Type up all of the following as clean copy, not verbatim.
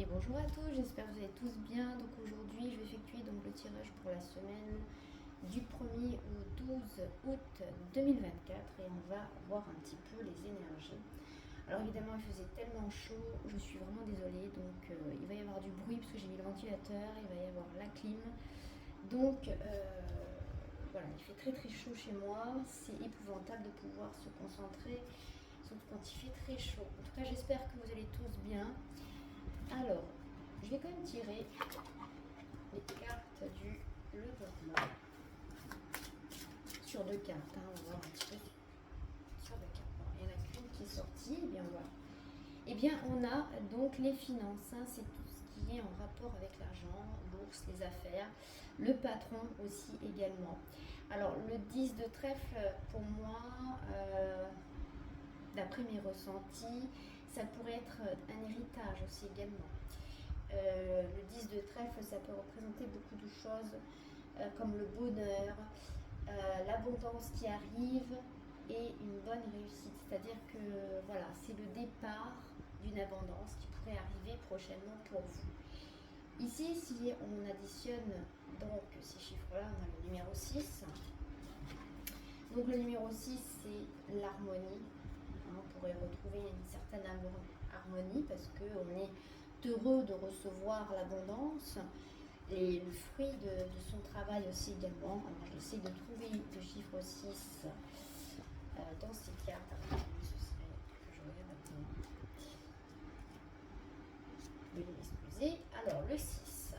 Et bonjour à tous, j'espère que vous allez tous bien. Donc aujourd'hui, je vais effectuer donc le tirage pour la semaine du 1er au 12 août 2024 et on va voir un petit peu les énergies. Alors évidemment, il faisait tellement chaud, je suis vraiment désolée. Donc il va y avoir du bruit parce que j'ai mis le ventilateur, il va y avoir la clim. Donc voilà, il fait très très chaud chez moi. C'est épouvantable de pouvoir se concentrer, surtout quand il fait très chaud. En tout cas, j'espère que vous allez tous bien. Alors, je vais quand même tirer les cartes du Lenormand sur deux cartes. On va voir un petit peu sur deux cartes. Bon, il y en a qu'une qui est sortie. Eh bien, on a donc les finances. C'est tout ce qui est en rapport avec l'argent, bourse, les affaires. Le patron aussi également. Alors, le 10 de trèfle, pour moi, d'après mes ressentis, ça pourrait être un héritage aussi également. Le 10 de trèfle, ça peut représenter beaucoup de choses comme le bonheur, l'abondance qui arrive et une bonne réussite. C'est-à-dire que voilà, c'est le départ d'une abondance qui pourrait arriver prochainement pour vous. Ici, si on additionne donc ces chiffres-là, on a le numéro 6. Donc le numéro 6, c'est l'harmonie. On pourrait retrouver une certaine harmonie parce qu'on est heureux de recevoir l'abondance et le fruit de son travail aussi également. Alors j'essaie de trouver le chiffre 6 dans ces cartes. Alors, ce serait que je regarde maintenant. Veuillez m'excuser. Alors le 6.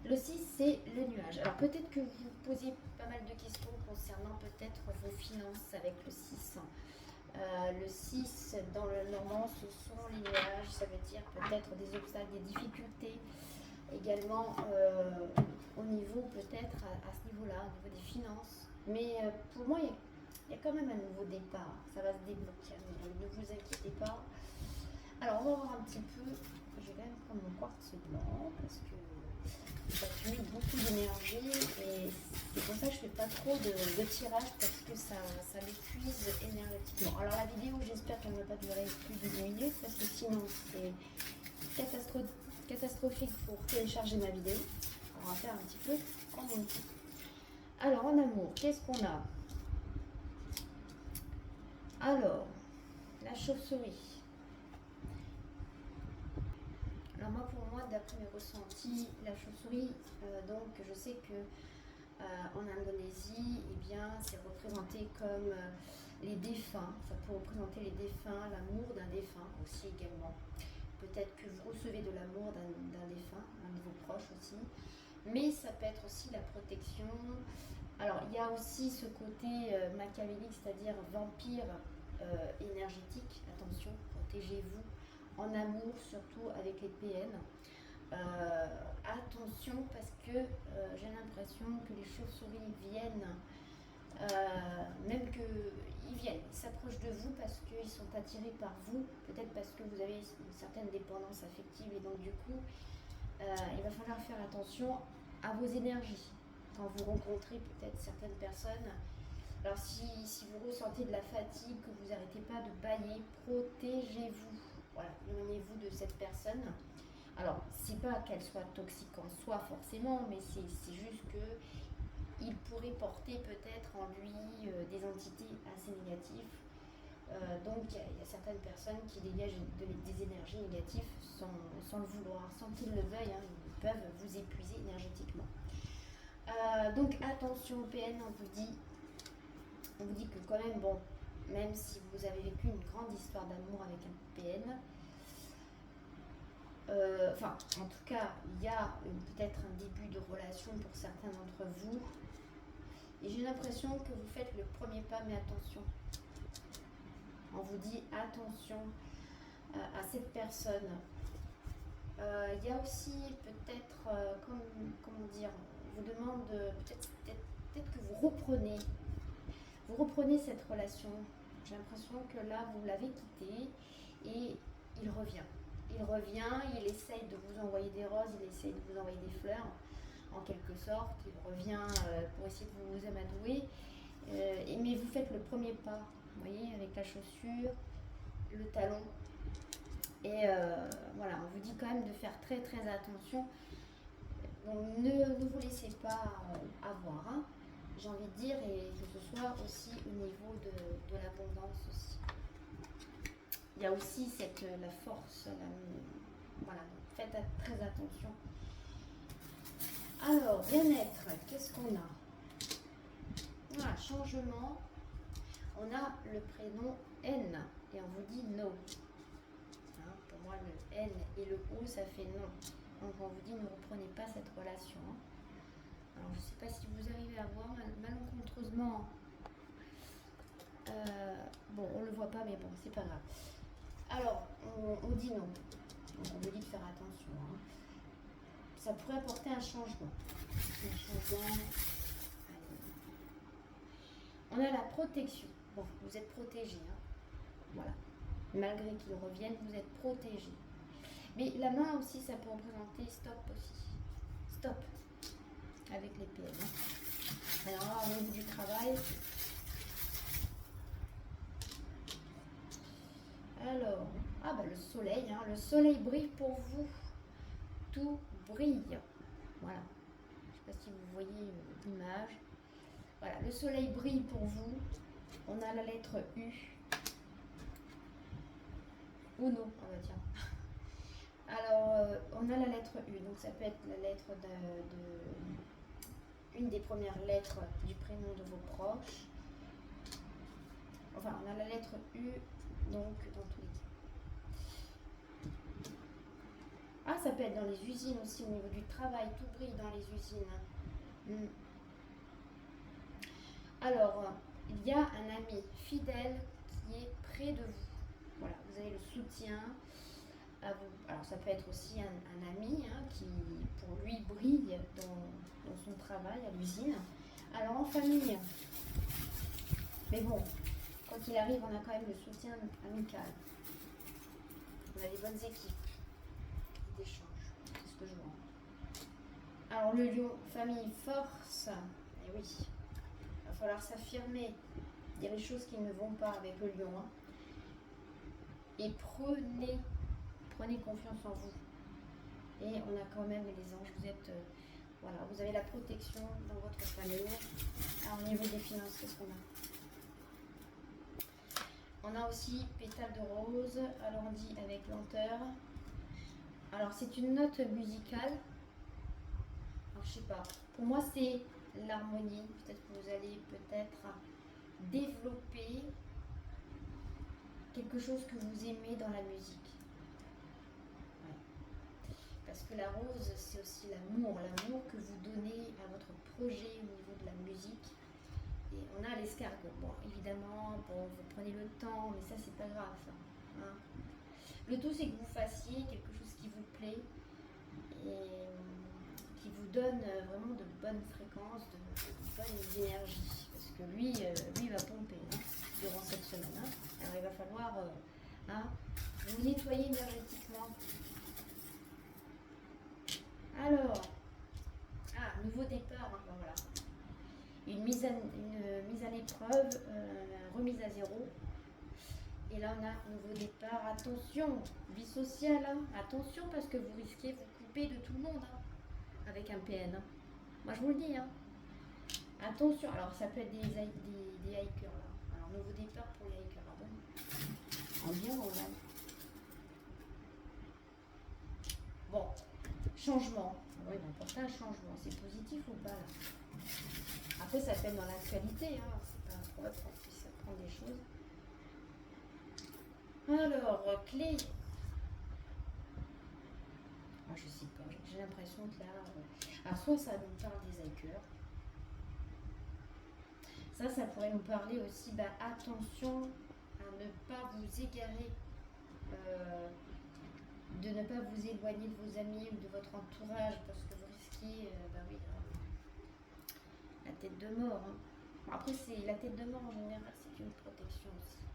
Le 6, c'est le nuage. Alors peut-être que vous posez pas mal de questions concernant peut-être vos finances avec le 6. Le 6 dans le normand, ce sont les nuages, ça veut dire peut-être des obstacles, des difficultés. Également au niveau peut-être à ce niveau-là, au niveau des finances. Mais pour moi, il y a quand même un nouveau départ. Ça va se débloquer. Donc ne vous inquiétez pas. Alors on va voir un petit peu. Je vais quand même prendre mon quartz blanc parce que ça accumule beaucoup d'énergie et c'est pour ça que je fais pas trop de tirage parce que ça m'épuise énergétiquement. Alors la vidéo, j'espère qu'elle ne va pas durer plus de 10 minutes parce que sinon c'est catastrophique pour télécharger ma vidéo. Alors on va faire un petit peu en même temps. Alors en amour, qu'est-ce qu'on a? Alors, la chauve-souris. Alors moi, pour moi, d'après mes ressentis, la chauve-souris, donc je sais que en Indonésie, eh bien, c'est représenté comme les défunts. Ça peut représenter les défunts, l'amour d'un défunt aussi également. Peut-être que vous recevez de l'amour d'un défunt, un de vos proches aussi. Mais ça peut être aussi la protection. Alors, il y a aussi ce côté machiavélique, c'est-à-dire vampire énergétique. Attention, protégez-vous en amour, surtout avec les PN. Attention parce que j'ai l'impression que les chauves-souris viennent, même qu'ils viennent, ils s'approchent de vous parce qu'ils sont attirés par vous, peut-être parce que vous avez une certaine dépendance affective et donc du coup, il va falloir faire attention à vos énergies quand vous rencontrez peut-être certaines personnes. Alors si vous ressentez de la fatigue, que vous n'arrêtez pas de bâiller, protégez-vous. Voilà, éloignez-vous de cette personne. Alors, c'est pas qu'elle soit toxique en soi forcément, mais c'est juste que il pourrait porter peut-être en lui des entités assez négatives. Donc, il y a certaines personnes qui dégagent des énergies négatives sans le vouloir, sans qu'ils le veuillent. Ils peuvent vous épuiser énergétiquement. Donc, attention au PN, on vous dit que quand même, bon, même si vous avez vécu une grande histoire d'amour avec un PN, en tout cas, il y a peut-être un début de relation pour certains d'entre vous. Et j'ai l'impression que vous faites le premier pas, mais attention. On vous dit attention à cette personne. Il y a aussi peut-être, comment dire, on vous demande peut-être que vous reprenez cette relation. J'ai l'impression que là, vous l'avez quitté et il revient. Il essaye de vous envoyer des roses, il essaye de vous envoyer des fleurs, en quelque sorte. Il revient pour essayer de vous amadouer. Mais vous faites le premier pas, vous voyez, avec la chaussure, le talon. Et voilà, on vous dit quand même de faire très très attention. Donc ne vous laissez pas avoir, hein, j'ai envie de dire, et que ce soit aussi au niveau de l'abondance aussi. Il y a aussi la force, voilà, donc faites très attention. Alors, bien-être, qu'est-ce qu'on a? Voilà, changement. On a le prénom N et on vous dit no. Hein, pour moi, le N et le O, ça fait non. Donc on vous dit ne reprenez pas cette relation. Hein. Alors je ne sais pas si vous arrivez à voir malencontreusement. Bon, on ne le voit pas, mais bon, c'est pas grave. Alors, on dit non. Donc on vous dit de faire attention. Hein. Ça pourrait apporter un changement. Un changement. On a la protection. Bon, vous êtes protégé. Hein. Voilà. Malgré qu'ils reviennent, vous êtes protégé. Mais la main aussi, ça peut représenter stop aussi. Stop. Avec les PM. Hein. Alors là, au niveau du travail. Alors, ah bah le soleil. Hein. Le soleil brille pour vous. Tout brille. Voilà. Je ne sais pas si vous voyez l'image. Voilà, le soleil brille pour vous. On a la lettre U. Ou non, ah bah tiens. Alors, on a la lettre U, donc ça peut être la lettre une des premières lettres du prénom de vos proches. Enfin, on a la lettre U, donc dans tous les cas. Ah, ça peut être dans les usines aussi, au niveau du travail, tout brille dans les usines. Alors, il y a un ami fidèle qui est près de vous. Voilà, vous avez le soutien. Alors ça peut être aussi un ami hein, qui pour lui brille dans son travail à l'usine. Alors en famille, mais bon, quand il arrive, on a quand même le soutien amical. On a des bonnes équipes d'échange, c'est ce que je vois. Alors le lion, famille, force, et oui, il va falloir s'affirmer. Il y a des choses qui ne vont pas avec le lion. Hein. Et prenez confiance en vous. Et on a quand même les anges, vous êtes, voilà, vous avez la protection dans votre famille. Alors, au niveau des finances, qu'est-ce qu'on a? On a aussi pétale de rose, alors on dit avec lenteur. Alors c'est une note musicale. Alors je sais pas, pour moi c'est l'harmonie. Peut-être que vous allez développer quelque chose que vous aimez dans la musique. Parce que la rose, c'est aussi l'amour que vous donnez à votre projet au niveau de la musique. Et on a l'escargot. Bon, évidemment, bon, vous prenez le temps, mais ça, c'est pas grave. Ça, hein. Le tout, c'est que vous fassiez quelque chose qui vous plaît et qui vous donne vraiment de bonnes fréquences, de bonnes énergies. Parce que lui va pomper hein, durant cette semaine. Hein. Alors, il va falloir hein, vous nettoyer énergétiquement. Alors, nouveau départ, hein, voilà. Une mise à l'épreuve, remise à zéro. Et là, on a nouveau départ. Attention, vie sociale, hein. Attention parce que vous risquez de vous couper de tout le monde hein, avec un PN. Hein. Moi, je vous le dis. Hein. Attention, alors ça peut être des hikers là. Alors, nouveau départ pour les hikers. Ah bon. En bien, on a. Bon. Changement. Oui, il va apporter un changement. C'est positif ou pas là? Après, ça peut être dans l'actualité. Hein. C'est pas un problème qu'on puisse apprendre des choses. Alors, clé. Ah, je sais pas. J'ai l'impression que là. Alors, soit ça nous parle des hikers. Ça pourrait nous parler aussi. Attention à ne pas vous égarer. De ne pas vous éloigner de vos amis ou de votre entourage parce que vous risquez, oui, la tête de mort. Hein. Après, c'est la tête de mort en général, c'est une protection aussi.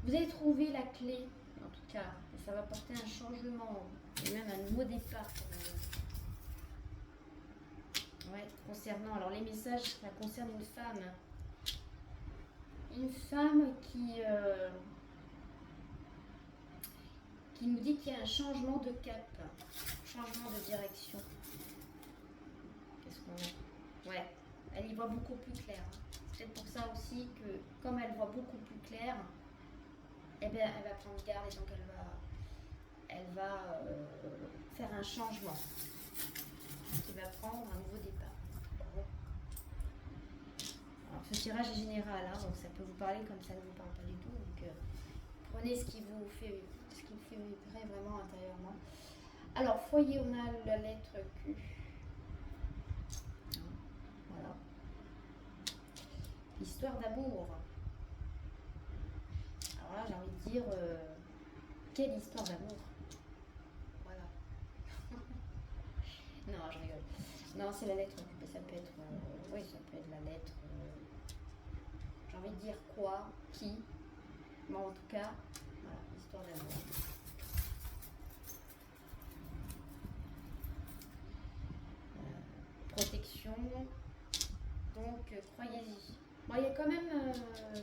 Vous allez trouver la clé, en tout cas, et ça va apporter un changement et même un nouveau départ. Ouais, concernant, alors les messages, ça concerne une femme. Une femme qui nous dit qu'il y a un changement de cap, changement de direction. Qu'est-ce qu'on a? Ouais, elle y voit beaucoup plus clair. C'est peut-être pour ça aussi que, comme elle voit beaucoup plus clair, eh bien, elle va prendre garde et donc elle va faire un changement qui va prendre un nouveau départ. Alors, ce tirage est général, hein, donc ça peut vous parler comme ça ne vous parle pas du tout. Donc, prenez ce qui vous fait vibrer vraiment intérieurement. Alors, foyer, on a la lettre Q. Voilà. Histoire d'amour. Alors là, j'ai envie de dire, quelle histoire d'amour. Voilà. Non, je rigole. Non, c'est la lettre Q. Ça peut être, oui, ça peut être la lettre. J'ai envie de dire quoi, qui. Mais en tout cas, voilà, histoire d'amour. Protection. Donc, croyez-y. Bon, il y a quand même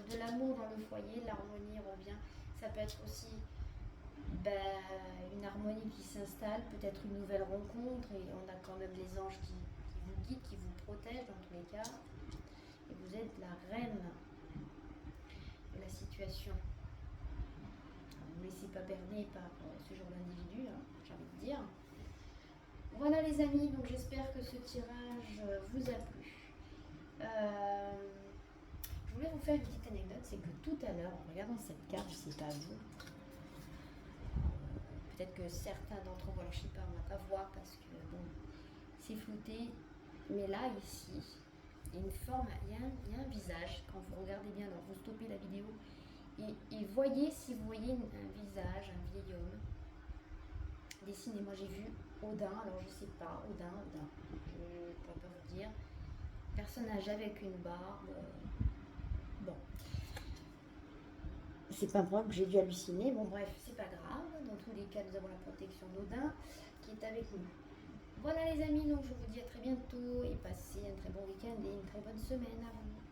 de l'amour dans le foyer, l'harmonie revient. Ça peut être aussi une harmonie qui s'installe, peut-être une nouvelle rencontre, et on a quand même les anges qui vous guident, qui vous protègent dans tous les cas. Et vous êtes la reine de la situation. Ne vous laissez pas berner par ce genre d'individu, hein, j'ai envie de dire. Voilà les amis, donc j'espère que ce tirage vous a plu. Je voulais vous faire une petite anecdote, c'est que tout à l'heure, en regardant cette carte, je ne sais pas vous, peut-être que certains d'entre vous, alors je ne sais pas, on ne va pas voir parce que bon, c'est flouté, mais là, ici, il y a une forme, il y a un visage, quand vous regardez bien, alors vous stoppez la vidéo, et voyez, si vous voyez un visage, un vieil homme, dessiné, moi j'ai vu Odin, alors je ne sais pas, Odin, je ne pourrais pas vous dire, personnage avec une barbe, bon. C'est pas moi que j'ai dû halluciner, bon bref, c'est pas grave, dans tous les cas nous avons la protection d'Odin qui est avec nous. Voilà les amis, donc je vous dis à très bientôt et passez un très bon week-end et une très bonne semaine à vous.